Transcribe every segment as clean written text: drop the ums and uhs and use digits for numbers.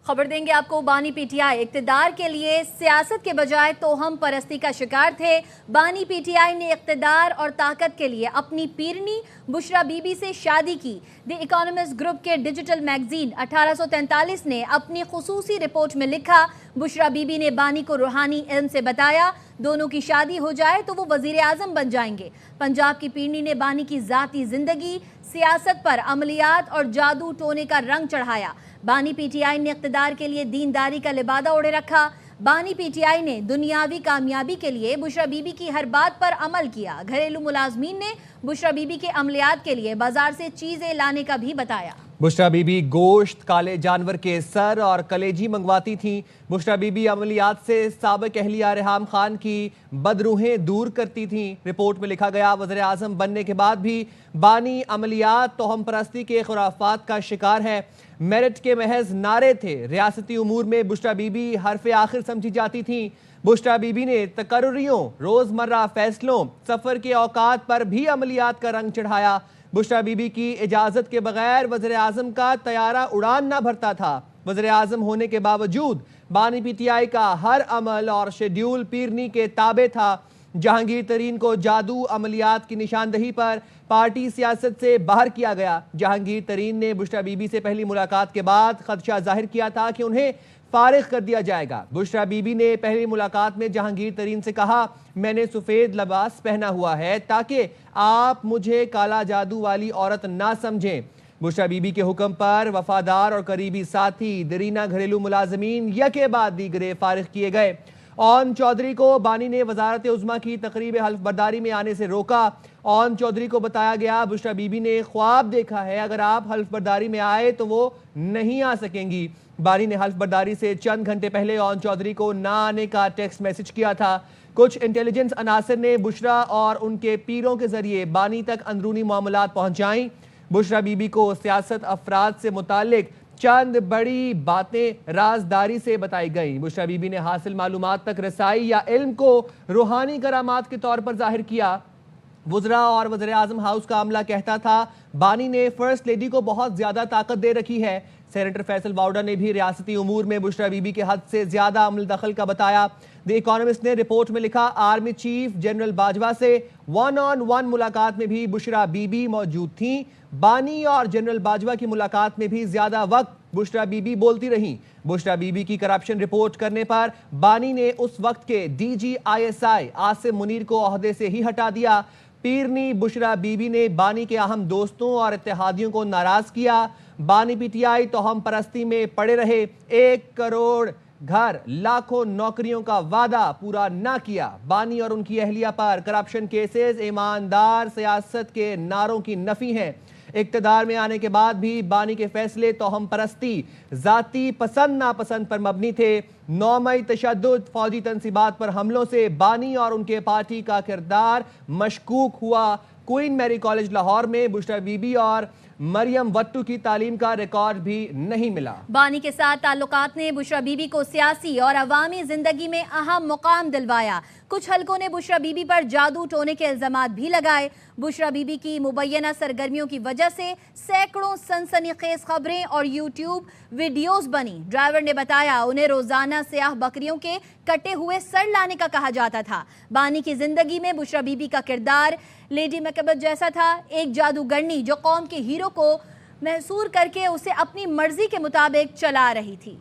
خبر دیں گے آپ کو۔ بانی پی ٹی آئی اقتدار کے لیے سیاست کے بجائے توہم پرستی کا شکار تھے۔ بانی پی ٹی آئی نے اقتدار اور طاقت کے لیے اپنی پیرنی بشرا بی بی سے شادی کی۔ دی اکانومسٹ گروپ کے ڈیجیٹل میگزین 1843 نے اپنی خصوصی رپورٹ میں لکھا، بشرا بی بی نے بانی کو روحانی علم سے بتایا دونوں کی شادی ہو جائے تو وہ وزیر اعظم بن جائیں گے۔ پنجاب کی پیرنی نے بانی کی ذاتی زندگی، سیاست پر عملیات اور جادو ٹونے کا رنگ چڑھایا۔ بانی پی ٹی آئی نے اقتدار کے لیے دینداری کا لبادہ اوڑھے رکھا۔ بانی پی ٹی آئی نے دنیاوی کامیابی کے لیے بشرا بی بی کی ہر بات پر عمل کیا۔ گھریلو ملازمین نے بشرا بی بی کے عملیات کے لیے بازار سے چیزیں لانے کا بھی بتایا۔ بشرا بی بی گوشت، کالے جانور کے سر اور کلیجی منگواتی تھیں۔ بشرا بی بی عملیات سے سابق اہلیہ ریحام خان کی بدروحیں دور کرتی تھیں۔ رپورٹ میں لکھا گیا، وزیر اعظم بننے کے بعد بھی بانی عملیات توہم پرستی کے خرافات کا شکار ہے۔ میرٹ کے محض نعرے تھے۔ ریاستی امور میں بشرا بی بی حرف آخر سمجھی جاتی تھیں۔ بشرا بی بی نے تقرریوں، روزمرہ فیصلوں، سفر کے اوقات پر بھی عملیات کا رنگ چڑھایا۔ بشرا بی بی کی اجازت کے بغیر وزیر اعظم کا طیارہ اڑان نہ بھرتا تھا۔ وزیر اعظم ہونے کے باوجود بانی پی ٹی آئی کا ہر عمل اور شیڈیول پیرنی کے تابع تھا۔ جہانگیر ترین کو جادو عملیات کی نشاندہی پر پارٹی سیاست سے باہر کیا گیا۔ جہانگیر ترین نے بشرا بی بی سے پہلی ملاقات کے بعد خدشہ ظاہر کیا تھا کہ انہیں فارغ کر دیا جائے گا۔ بشرا بی بی نے پہلی ملاقات میں جہانگیر ترین سے کہا، میں نے سفید لباس پہنا ہوا ہے تاکہ آپ مجھے کالا جادو والی عورت نہ سمجھیں۔ بشرا بی بی کے حکم پر وفادار اور قریبی ساتھی دیرینہ گھریلو ملازمین یکے بعد دیگرے فارغ کیے گئے۔ اون چودھری کو بانی نے وزارت عظمیٰ کی تقریب حلف برداری میں آنے سے روکا۔ اون چودھری کو بتایا گیا، بشرا بی بی نے خواب دیکھا ہے، اگر آپ حلف برداری میں آئے تو وہ نہیں آ سکیں گی۔ بانی نے حلف برداری سے چند گھنٹے پہلے اون چودھری کو نہ آنے کا ٹیکسٹ میسج کیا تھا۔ کچھ انٹیلیجنس عناصر نے بشرا اور ان کے پیروں کے ذریعے بانی تک اندرونی معاملات پہنچائیں۔ بشرا بی بی کو سیاست افراد سے متعلق چند بڑی باتیں رازداری سے بتائی گئیں۔ بشرا بی بی نے حاصل معلومات تک رسائی یا علم کو روحانی کرامات کے طور پر ظاہر کیا۔ وزراء اور وزیر اعظم ہاؤس کا عملہ کہتا تھا، بانی نے فرسٹ لیڈی کو بہت زیادہ طاقت دے رکھی ہے۔ سینیٹر فیصل واؤڈا نے بھی ریاستی امور میں بشرا بی بی کے حد سے زیادہ عمل دخل کا بتایا۔ دی اکانومسٹ نے رپورٹ میں لکھا، آرمی چیف جنرل باجوہ سے 1-on-1 ملاقات میں بھی بشرا بی بی موجود تھیں۔ بانی اور جنرل باجوہ کی ملاقات میں بھی زیادہ وقت بشرا بی بی بولتی رہیں۔ بشرا بی بی کی کرپشن رپورٹ کرنے پر بانی نے اس وقت کے D G I S I Asim Munir کو عہدے سے ہی ہٹا دیا۔ پیرنی بشرا بی بی نے بانی کے اہم دوستوں اور اتحادیوں کو ناراض کیا۔ بانی پی ٹی آئی توہم پرستی میں پڑے رہے، 1 کروڑ گھر، لاکھوں نوکریوں کا وعدہ پورا نہ کیا۔ بانی اور ان کی اہلیہ پر کرپشن کیسز ایماندار سیاست کے نعروں کی نفی ہیں۔ اقتدار میں آنے کے بعد بھی بانی کے فیصلے توہم پرستی، ذاتی پسند ناپسند پر مبنی تھے۔ 9 مئی تشدد، فوجی تنصیبات پر حملوں سے بانی اور ان کے پارٹی کا کردار مشکوک ہوا۔ کوئین میری کالج لاہور میں بشرا بی بی اور مریم وٹو کی تعلیم کا ریکارڈ بھی نہیں ملا۔ بانی کے ساتھ تعلقات نے بشرا بی بی کو سیاسی اور عوامی زندگی میں اہم مقام دلوایا۔ کچھ حلقوں نے بشرا بی بی پر جادو ٹونے کے الزامات بھی لگائے۔ بشرا بی بی کی مبینہ سرگرمیوں کی وجہ سے سینکڑوں سنسنی خیز خبریں اور یوٹیوب ویڈیوز بنی۔ ڈرائیور نے بتایا انہیں روزانہ سیاہ بکریوں کے کٹے ہوئے سر لانے کا کہا جاتا تھا۔ بانی کی زندگی میں بشرا بی بی کا کردار لیڈی میکبتھ جیسا تھا، ایک جادوگرنی جو قوم کے ہیرو کو محصور کر کے اسے اپنی مرضی کے مطابق چلا رہی تھی۔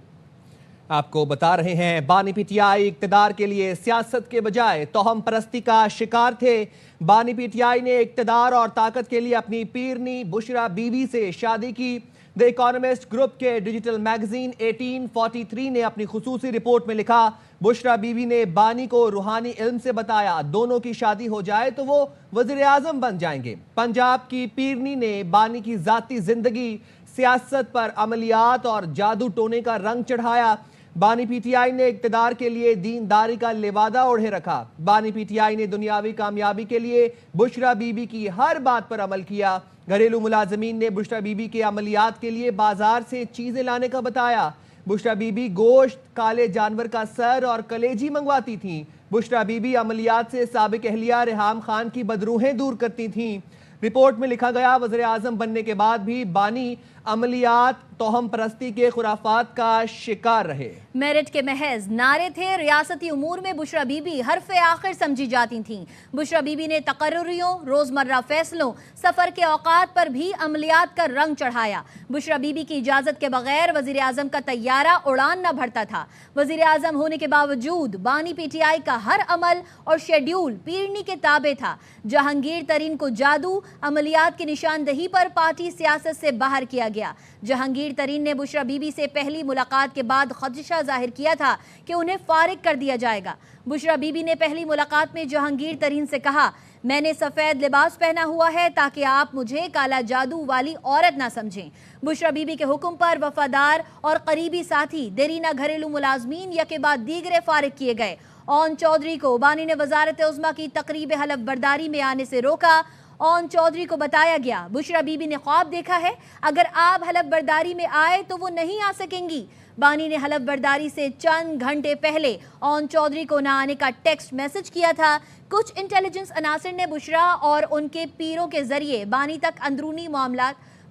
آپ کو بتا رہے ہیں، بانی پی ٹی آئی اقتدار کے لیے سیاست کے بجائے توہم پرستی کا شکار تھے۔ بانی پی ٹی آئی نے اقتدار اور طاقت کے لیے اپنی پیرنی بشرا بی بی سے شادی کی۔ دی اکانومسٹ گروپ کے ڈیجیٹل میگزین 1843 نے اپنی خصوصی رپورٹ میں لکھا، بشرا بی بی نے بانی کو روحانی علم سے بتایا دونوں کی شادی ہو جائے تو وہ وزیر اعظم بن جائیں گے۔ پنجاب کی پیرنی نے بانی کی ذاتی زندگی، سیاست پر عملیات اور جادو ٹونے کا رنگ چڑھایا۔ بانی پی ٹی آئی نے اقتدار کے لیے دینداری کا لبادہ اوڑھے رکھا۔ بانی پی ٹی آئی نے دنیاوی کامیابی کے لیے بشرا بی بی کی ہر بات پر عمل کیا۔ گھریلو ملازمین نے بشرا بی بی کے عملیات کے لیے بازار سے چیزیں لانے کا بتایا۔ بشرا بی بی گوشت، کالے جانور کا سر اور کلیجی منگواتی تھیں۔ بشرا بی بی عملیات سے سابق اہلیہ ریحام خان کی بدروحیں دور کرتی تھیں۔ رپورٹ میں لکھا گیا، وزیر اعظم بننے کے بعد بھی بانی अमलियात तोहम परस्ती के खुराफात का शिकार रहे। मेरिट के महज नारे थे। रियासती उमूर में बुशरा बीबी हरफ़े आखिर समझी जाती थीं। बुशरा बीबी ने तकर्रुरियों, रोज़मर्रा फैसलों, सफ़र के औकात पर भी अमलियात का रंग चढ़ाया। बुशरा बीबी की इजाज़त के बगैर वज़ीर आज़म का तैयारा उड़ान न भरता था। वज़ीर आज़म होने के बावजूद बानी PTI का हर अमल और शेड्यूल पीरनी के ताबे था। जहांगीर तरीन को जादू, अमलियात की निशानदही पर पार्टी सियासत से बाहर किया गया। जहांगीर तरीन ने बुशरा बीबी से पहली मुलाकात के बाद खदशा जाहिर किया था कि उन्हें फारिग कर दिया जाएगा। बुशरा बीबी ने पहली मुलाकात में जहांगीर तरीन से कहा, मैंने सफ़ेद लिबास पहना हुआ है ताकि आप मुझे काला जादू वाली औरत ना समझें। बुशरा बीबी के हुक्म पर वफादार और करीबी साथी देरीना घरेलू मुलाजमीन यके बाद दीगरे फारिग किए गए। ओन चौधरी को बानी ने वजारत उज़्मा की तकरीब हलफ बर्दारी में आने से रोका। ओन चौधरी को बताया गया, बुशरा बीबी ने ख्वाब देखा है, अगर आप हलफ बर्दारी में आए तो वो नहीं आ सकेंगी। बानी ने हलफ बर्दारी से चंद घंटे पहले ओन चौधरी को न आने का टेक्स्ट मैसेज किया था। कुछ इंटेलिजेंस अनासर ने बुशरा और उनके पीरों के जरिए बानी तक अंदरूनी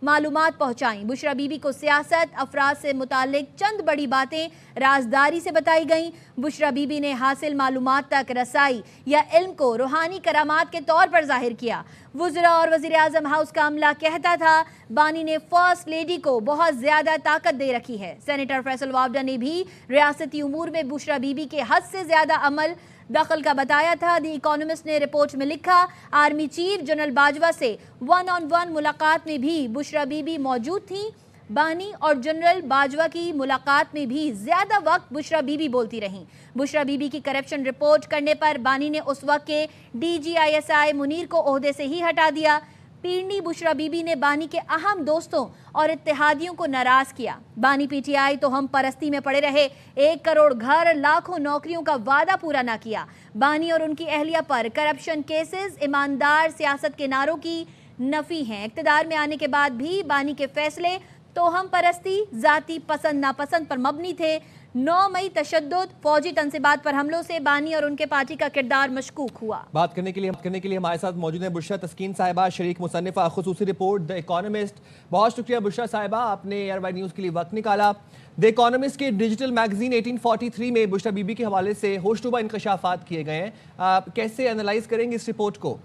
मालूमात पहुंचाई। बुशरा बीबी को सियासत, अफराद से मुतालिक चंद बड़ी बातें राजदारी से बताई गईं। बुशरा बीबी ने हासिल मालूमात तक रसाई या इल्म को रूहानी करामात के तौर पर जाहिर किया। वज़रा और वज़ीर आज़म हाउस का अमला कहता था, बानी ने फर्स्ट लेडी को बहुत ज्यादा ताकत दे रखी है। सेनेटर फैसल वावडा ने भी रियासती उमूर में बुशरा बीबी के हद से ज्यादा अमल दखल का बताया था। दी इकोनॉमिस्ट ने रिपोर्ट में लिखा, आर्मी चीफ जनरल बाजवा से 1-on-1 मुलाकात में भी बुशरा बीबी मौजूद थी। बानी और जनरल बाजवा की मुलाकात में भी ज्यादा वक्त बुशरा बीबी बोलती रहीं। बुशरा बीबी की करप्शन रिपोर्ट करने पर बानी ने उस वक्त के DGISI मुनीर को ओहदे से ही हटा दिया। पीरनी बुशरा बीबी ने बानी के अहम दोस्तों और इत्तेहादियों को नाराज किया। बानी PTI तो हम परस्ती में पड़े रहे। 1 करोड़ घर, लाखों नौकरियों का वादा पूरा ना किया। बानी और उनकी अहलिया पर करप्शन केसेस, ईमानदार सियासत के नारों की नफी हैं। इक्तदार में आने के बाद भी बानी के फैसले तो हम परस्ती, जाती पसंद नापसंद पर मबनी थे। 9 मई तशद्दुद, फौजी तनसीबात पर हमलों से बानी और उनके पार्टी का किरदार मशकूक हुआ। बात करने के लिए हमारे साथ मौजूद हैं बुशरा तस्कीन साहिबा, शरीक मुसन्निफा, खुसूसी रिपोर्ट द इकोनॉमिस्ट। बहुत शुक्रिया बुशरा साहिबा, आपने ARY न्यूज़ के लिए वक्त निकाला। द इकोनॉमिस्ट के डिजिटल मैगजीन 1843 में बुशरा बीबी के हवाले से होशरुबा इंकशाफात किए गए हैं। आप कैसे एनालाइज करेंगे इस रिपोर्ट को?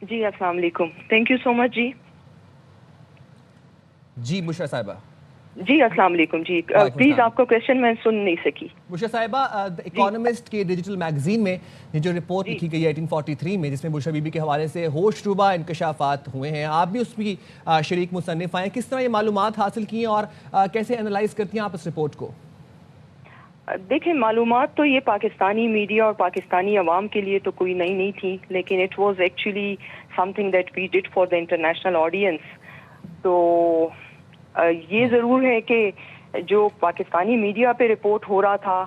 जी अस्सलाम वालेकुम, थैंक यू सो मच जी बुशरा साहिबा। जी अस्सलाम वालेकुम जी, प्लीज आपका क्वेश्चन मैं सुन नहीं सकी। बुशरा साहिबा, द इकोनॉमिस्ट के डिजिटल मैगजीन में ये जो रिपोर्ट लिखी गई है 1843 में, जिसमें बुशरा बीबी के हवाले से होशरुबा इंकशाफात हुए हैं, आप भी उसकी शरीक मुसन्निफ हैं, किस तरह ये मालूमात हासिल की हैं और कैसे एनालाइज करती हैं आप इस रिपोर्ट को? देखें, मालूमात तो ये पाकिस्तानी मीडिया और पाकिस्तानी अवाम के लिए तो कोई नई नहीं थी, लेकिन it was actually something that we did for the international audience. तो ये ज़रूर है कि जो पाकिस्तानी मीडिया पे रिपोर्ट हो रहा था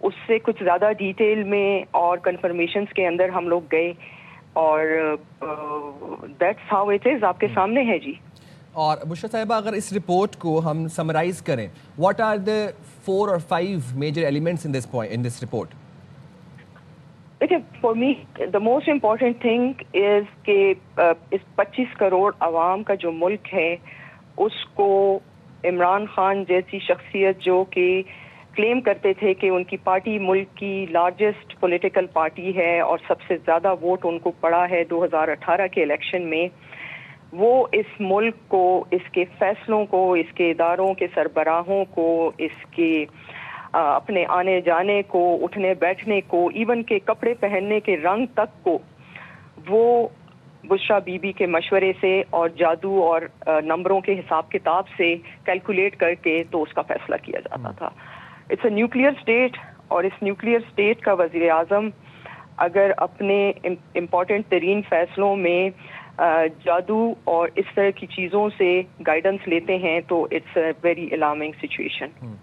उससे कुछ ज़्यादा डिटेल में और कंफर्मेशंस के अंदर हम लोग गए और दैट्स हाउ इट इज़, आपके सामने है जी। और बुशरा साहिबा, अगर इस रिपोर्ट को हम समराइज करें, what are the 4 or 5 major elements in this report? देखिए, for me the most important thing is कि इस 25 करोड़ आवाम का जो मुल्क है उसको इमरान खान जैसी शख्सियत जो कि क्लेम करते थे कि उनकी पार्टी मुल्क की लार्जेस्ट पॉलिटिकल पार्टी है और सबसे ज़्यादा वोट उनको पड़ा है 2018 के इलेक्शन में, वो इस मुल्क को, इसके फैसलों को, इसके इदारों के सरबराहों को, इसके अपने आने जाने को, उठने बैठने को, इवन के कपड़े पहनने के रंग तक को वो बुशरा बीबी के मशवरे से और जादू और नंबरों के हिसाब किताब से कैलकुलेट करके तो उसका फैसला किया जाता था। इट्स अ न्यूक्लियर स्टेट और इस न्यूक्लियर स्टेट का वज़ीर आज़म अगर अपने इम्पॉर्टेंट तरीन फैसलों में जादू और इस तरह की चीज़ों से गाइडेंस लेते हैं तो it's a very alarming situation.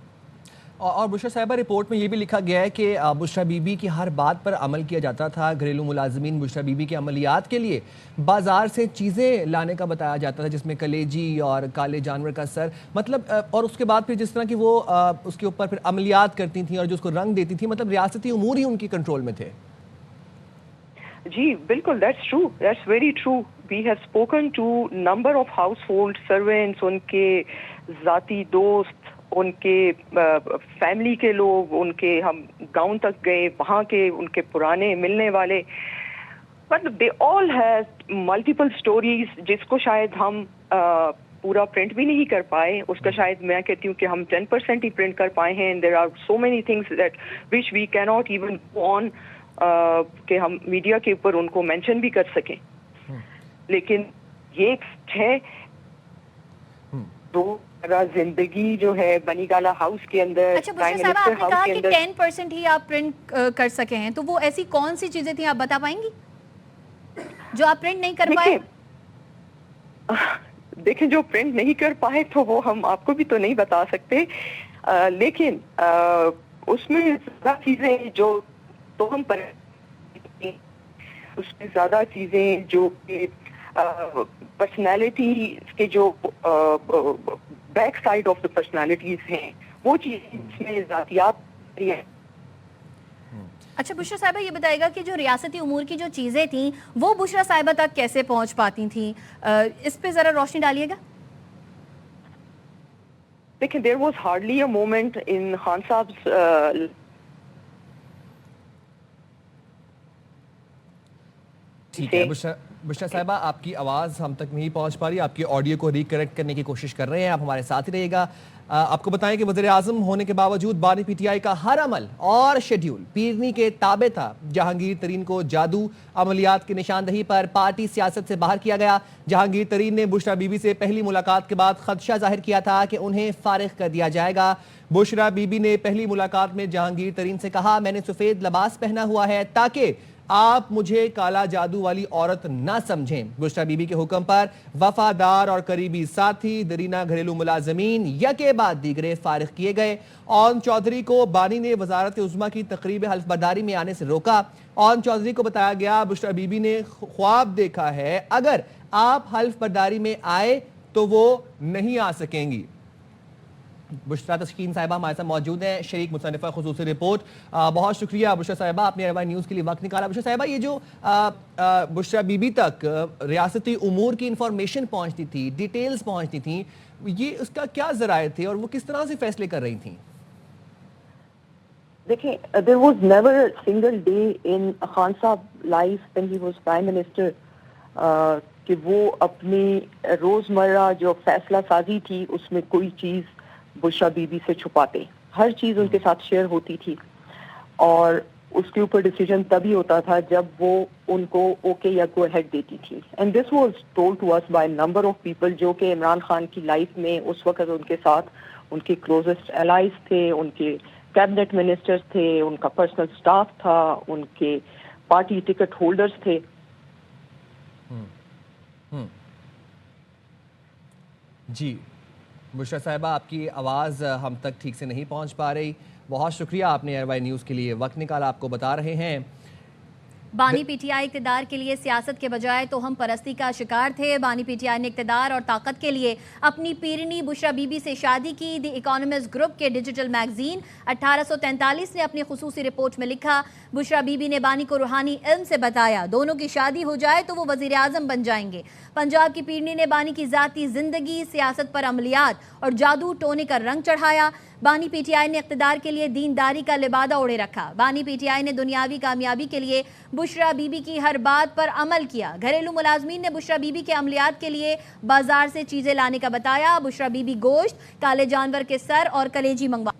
और बुशरा साहिबा, रिपोर्ट में ये भी लिखा गया है कि बुशरा बीबी की हर बात पर अमल किया जाता था। घरेलू मुलाजमीन बुशरा बीबी के अमलियात के लिए बाजार से चीज़ें लाने का बताया जाता था, जिसमें कलेजी और काले जानवर का सर, मतलब और उसके बाद फिर जिस तरह की वो उसके ऊपर फिर अमलियात करती थी और जो उसको रंग देती थी, मतलब रियासती उमूर ही उनकी कंट्रोल में थे। जी बिल्कुल, that's true, that's very true. we have spoken to number of household servants, उनके ذاتی دوست, उनके फैमिली के लोग, उनके हम गांव तक गए, वहाँ के उनके पुराने मिलने वाले, मतलब they all have multiple stories जिसको शायद हम पूरा प्रिंट भी नहीं कर पाए. उसका शायद मैं कहती हूँ कि हम 10% ही प्रिंट कर पाए हैं. There are so many things that which we cannot even go on कि हम मीडिया के ऊपर उनको मेंशन भी कर सकें. लेकिन ये है तो जिंदगी जो है बनीगाला हाउस के अंदर. अच्छा बुशरा साहब, आपने कहा कि 10% ही आप प्रिंट कर सके हैं, तो वो ऐसी कौन सी चीजें थी आप बता पाएंगी जो आप प्रिंट नहीं कर पाए? देखें, जो प्रिंट नहीं कर पाए तो वो हम आपको भी तो नहीं बता सकते, लेकिन उसमें ज्यादा चीजें जो तो हम पर उसमें ज्यादा चीजें जो पर्सनालिटी के जो back side of the personalities हैं, वो चीजें इसमें जातियात हैं. अच्छा बुशरा साहिबा, ये बताएगा कि जो रियासती उमूर की जो चीज़ें थी वो बुशरा साहिबा तक कैसे पहुंच पाती थी, इस पे ज़रा रोशनी डालिएगा. देखिए, there was hardly a moment in Khan sahab ठीक है बुशरा साहिबा, आपकी आवाज़ हम तक नहीं पहुंच पा रही, आपकी ऑडियो को रिकनेक्ट करने की कोशिश कर रहे हैं, आप हमारे साथ ही रहिएगा. आपको बताएं कि वज़ीर आज़म होने के बावजूद बानी पीटीआई का हर अमल और शेड्यूल पीरनी के ताबे था. जहांगीर तरीन को जादू अमलियात की निशानदही पर पार्टी सियासत से बाहर किया गया. जहांगीर तरीन ने बुशरा बीबी से पहली मुलाकात के बाद खदशा जाहिर किया था कि उन्हें फारिग कर दिया जाएगा. बुशरा बीबी ने पहली मुलाकात में जहांगीर तरीन से कहा, मैंने सफ़ेद लिबास पहना हुआ है ताकि आप मुझे काला जादू वाली औरत ना समझें. बुशरा बीबी के हुक्म पर वफादार और करीबी साथी दरीना घरेलू मुलाजमीन यके बाद दीगरे फारिग किए गए. ओन चौधरी को बानी ने वजारत उज़्मा की तकरीब हल्फ बर्दारी में आने से रोका. ओन चौधरी को बताया गया, बुशरा बीबी ने ख्वाब देखा है, अगर आप हल्फ बर्दारी में आए तो वो नहीं आ सकेंगी. बुशरा तस्कीन साहिबा हमारे साथ मौजूद हैं, शरीक मुसन्निफा खुसूसी रिपोर्ट. बहुत शुक्रिया बुशरा साहिबा, आपने अरबा न्यूज़ के लिए वक्त निकाला. बुशरा साहिबा, ये जो बुशरा बीबी तक रियासती उमूर की इंफॉर्मेशन पहुंचती थी, डिटेल्स पहुंचती थी, ये उसका क्या ज़राए थे और वो किस तरह से फैसले कर रही थी? देखिए, there was never a single day in Khan साहब life when he was prime minister कि वो अपनी रोजमर्रा जो फैसला साजी थी उसमें कोई चीज बुशरा बीबी से छुपाते. हर चीज उनके साथ शेयर होती थी और उसके ऊपर डिसीजन तभी होता था जब वो उनको ओके या गो अहेड देती थी. And this was told to us by number of people जो कि इमरान खान की लाइफ में उस वक्त उनके साथ उनके क्लोजेस्ट एलाइज थे, उनके कैबिनेट मिनिस्टर्स थे, उनका पर्सनल स्टाफ था, उनके पार्टी टिकट होल्डर्स थे. जी बुशरा साहिबा, आपकी आवाज़ हम तक ठीक से नहीं पहुंच पा रही. बहुत शुक्रिया, आपने एयरवाई न्यूज़ के लिए वक्त निकाला. आपको बता रहे हैं बानी पीटीआई इक़्तिदार के लिए सियासत के बजाय तोहम परस्ती का शिकार थे. बानी पीटीआई ने इक़्तिदार और ताकत के लिए अपनी पीरनी बुशरा बीबी से शादी की. द इकोनॉमिस्ट ग्रुप के डिजिटल मैगजीन 1843 ने अपनी खुसूसी रिपोर्ट में लिखा, बुशरा बीबी ने बानी को रूहानी इल्म से बताया, दोनों की शादी हो जाए तो वो वज़ीर आज़म बन जाएंगे. पंजाब की पीरनी ने बानी की ज़ाती ज़िंदगी, सियासत पर अमलियात और जादू टोने का रंग चढ़ाया. बानी पीटीआई ने इक़्तिदार के लिए दीनदारी का लिबादा ओढ़े रखा. बानी पीटीआई ने दुनियावी कामयाबी के लिए बुशरा बीबी की हर बात पर अमल किया. घरेलू मुलाजमीन ने बुशरा बीबी के अमलियात के लिए बाजार से चीज़ें लाने का बताया. बुशरा बीबी गोश्त, काले जानवर के सर और कलेजी मंगवा